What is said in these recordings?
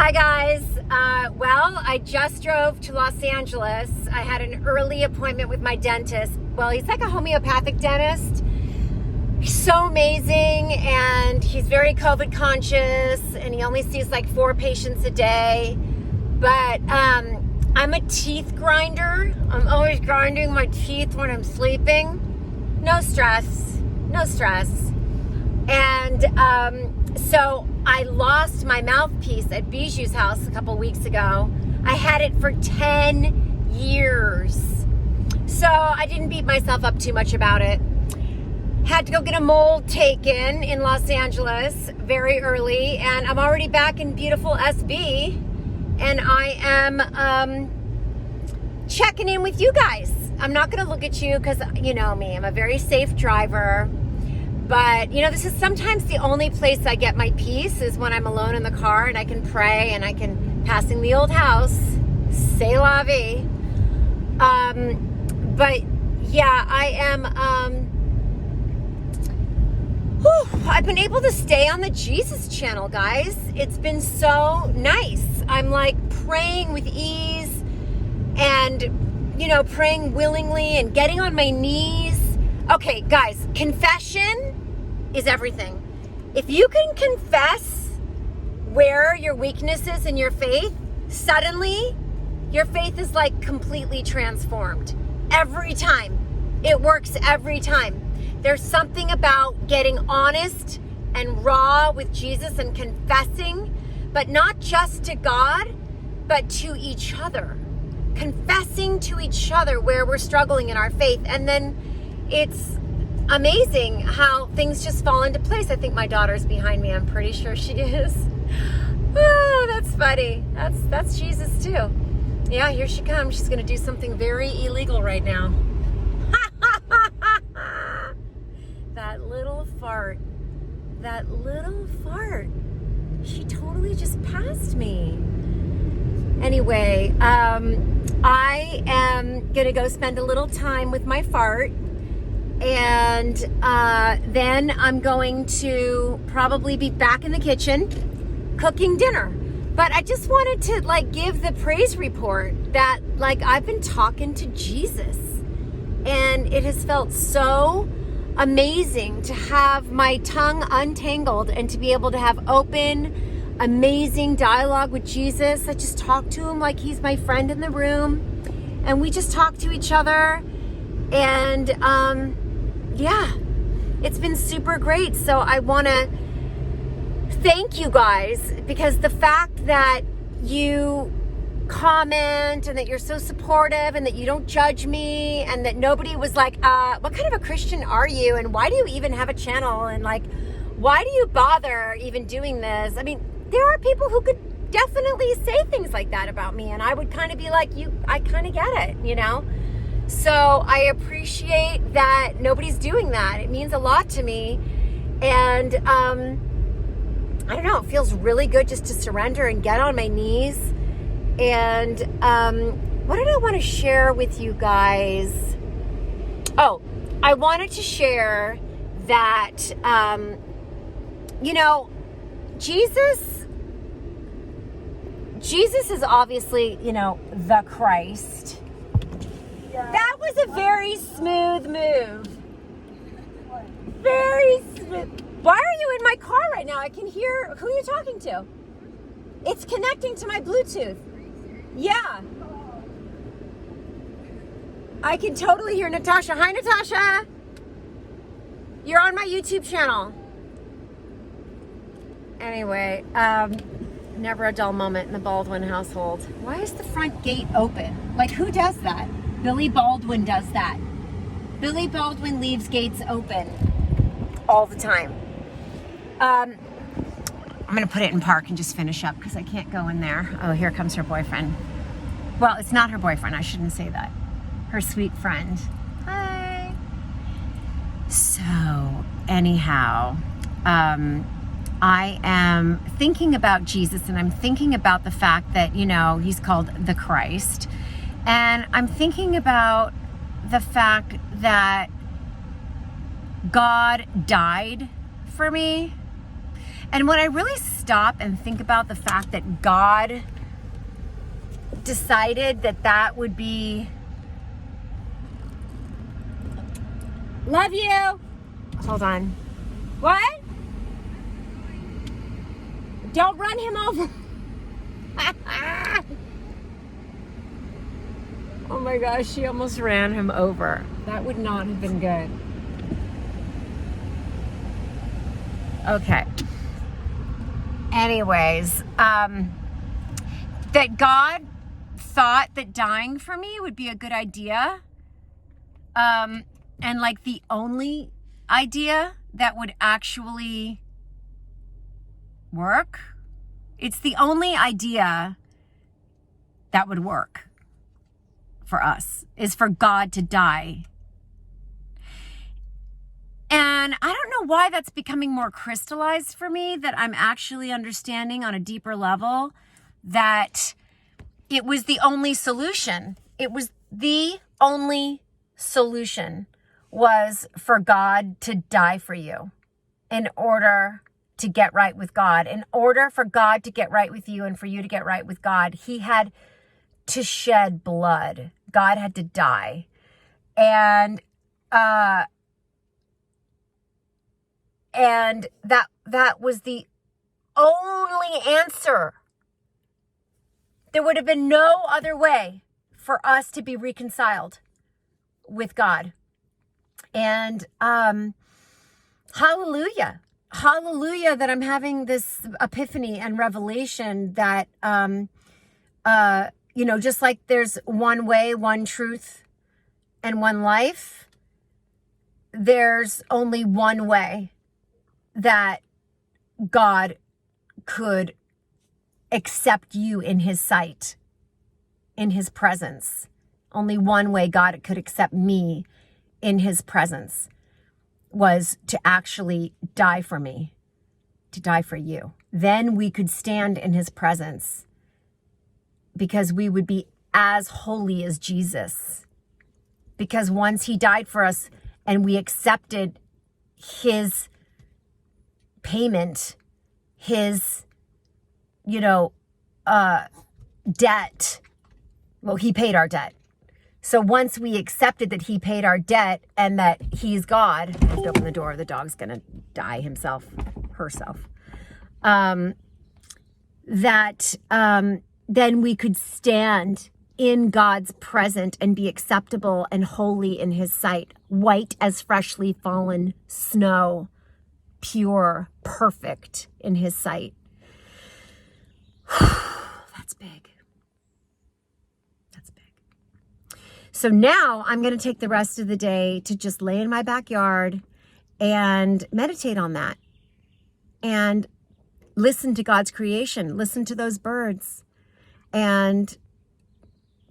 Hi guys. Well, I just drove to Los Angeles. I had an early appointment with my dentist. Well, he's like a homeopathic dentist. He's so amazing, and he's very COVID conscious, and he only sees like 4 patients a day. But I'm a teeth grinder. I'm always grinding my teeth when I'm sleeping. No stress. No stress. And so I lost my mouthpiece at Bijou's house a couple weeks ago. I had it for 10 years. So I didn't beat myself up too much about it. Had to go get a mold taken in Los Angeles very early, and I'm already back in beautiful SB, and I am checking in with you guys. I'm not going to look at you because you know me. I'm a very safe driver. But, you know, this is sometimes the only place I get my peace is when I'm alone in the car and I can pray and I can, passing the old house, say la vie. But, yeah, I am, I've been able to stay on the Jesus channel, guys. It's been so nice. I'm, like, praying with ease and, you know, praying willingly and getting on my knees. Okay, guys, confession is everything. If you can confess where your weakness is in your faith, suddenly your faith is like completely transformed. Every time. It works every time. There's something about getting honest and raw with Jesus and confessing, but not just to God, but to each other. Confessing to each other where we're struggling in our faith, and then it's amazing how things just fall into place. I think my daughter's behind me. I'm pretty sure she is. Oh, that's funny. That's Jesus too. Yeah, here she comes. She's going to do something very illegal right now. That little fart. That little fart. She totally just passed me. Anyway, I am going to go spend a little time with my fart. And then I'm going to probably be back in the kitchen cooking dinner. But I just wanted to like give the praise report that like I've been talking to Jesus, and it has felt so amazing to have my tongue untangled and to be able to have open, amazing dialogue with Jesus. I just talk to him like he's my friend in the room, and we just talk to each other, and yeah, it's been super great. So I want to thank you guys, because the fact that you comment and that you're so supportive and that you don't judge me and that nobody was like, what kind of a Christian are you? And why do you even have a channel? And like, why do you bother even doing this? I mean, there are people who could definitely say things like that about me, and I would kind of be like, I kind of get it, you know? So I appreciate that nobody's doing that. It means a lot to me. And I don't know, it feels really good just to surrender and get on my knees. And what did I want to share with you guys? Oh, I wanted to share that, you know, Jesus is obviously, you know, the Christ. That was a very smooth move. Very smooth. Why are you in my car right now? I can hear who you're talking to. It's connecting to my Bluetooth. Yeah. I can totally hear Natasha. Hi, Natasha. You're on my YouTube channel. Anyway, never a dull moment in the Baldwin household. Why is the front gate open? Like, who does that? Billy Baldwin does that. Billy Baldwin leaves gates open all the time. I'm going to put it in park and just finish up because I can't go in there. Oh, here comes her boyfriend. Well, it's not her boyfriend. I shouldn't say that. Her sweet friend. Hi. So, anyhow, I am thinking about Jesus, and I'm thinking about the fact that, you know, he's called the Christ. And I'm thinking about the fact that God died for me. And when I really stop and think about the fact that God decided that that would be... Love you. Hold on. What? Don't run him over. Oh my gosh, she almost ran him over. That would not have been good. Okay. Anyways, that God thought that dying for me would be a good idea. And like the only idea that would actually work. It's the only idea that would work for us, is for God to die. And I don't know why that's becoming more crystallized for me, that I'm actually understanding on a deeper level that it was the only solution. It was the only solution, was for God to die for you in order to get right with God. In order for God to get right with you and for you to get right with God, he had to shed blood. God had to die. And that was the only answer. There would have been no other way for us to be reconciled with God. And hallelujah that I'm having this epiphany and revelation that just like there's one way, one truth, and one life, there's only one way that God could accept you in his sight, in his presence. Only one way God could accept me in his presence was to actually die for me, to die for you. Then we could stand in his presence because we would be as holy as Jesus. Because once he died for us and we accepted his payment, his, debt, well, he paid our debt. So once we accepted that he paid our debt and that he's God, I have to open the door, the dog's going to die herself. Then we could stand in God's presence and be acceptable and holy in his sight, white as freshly fallen snow, pure, perfect in his sight. That's big. That's big. So now I'm going to take the rest of the day to just lay in my backyard and meditate on that and listen to God's creation, listen to those birds and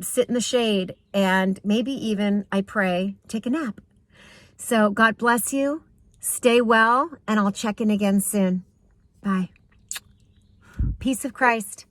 sit in the shade and maybe even, I pray, take a nap. So God bless you. Stay well, and I'll check in again soon. Bye. Peace of Christ.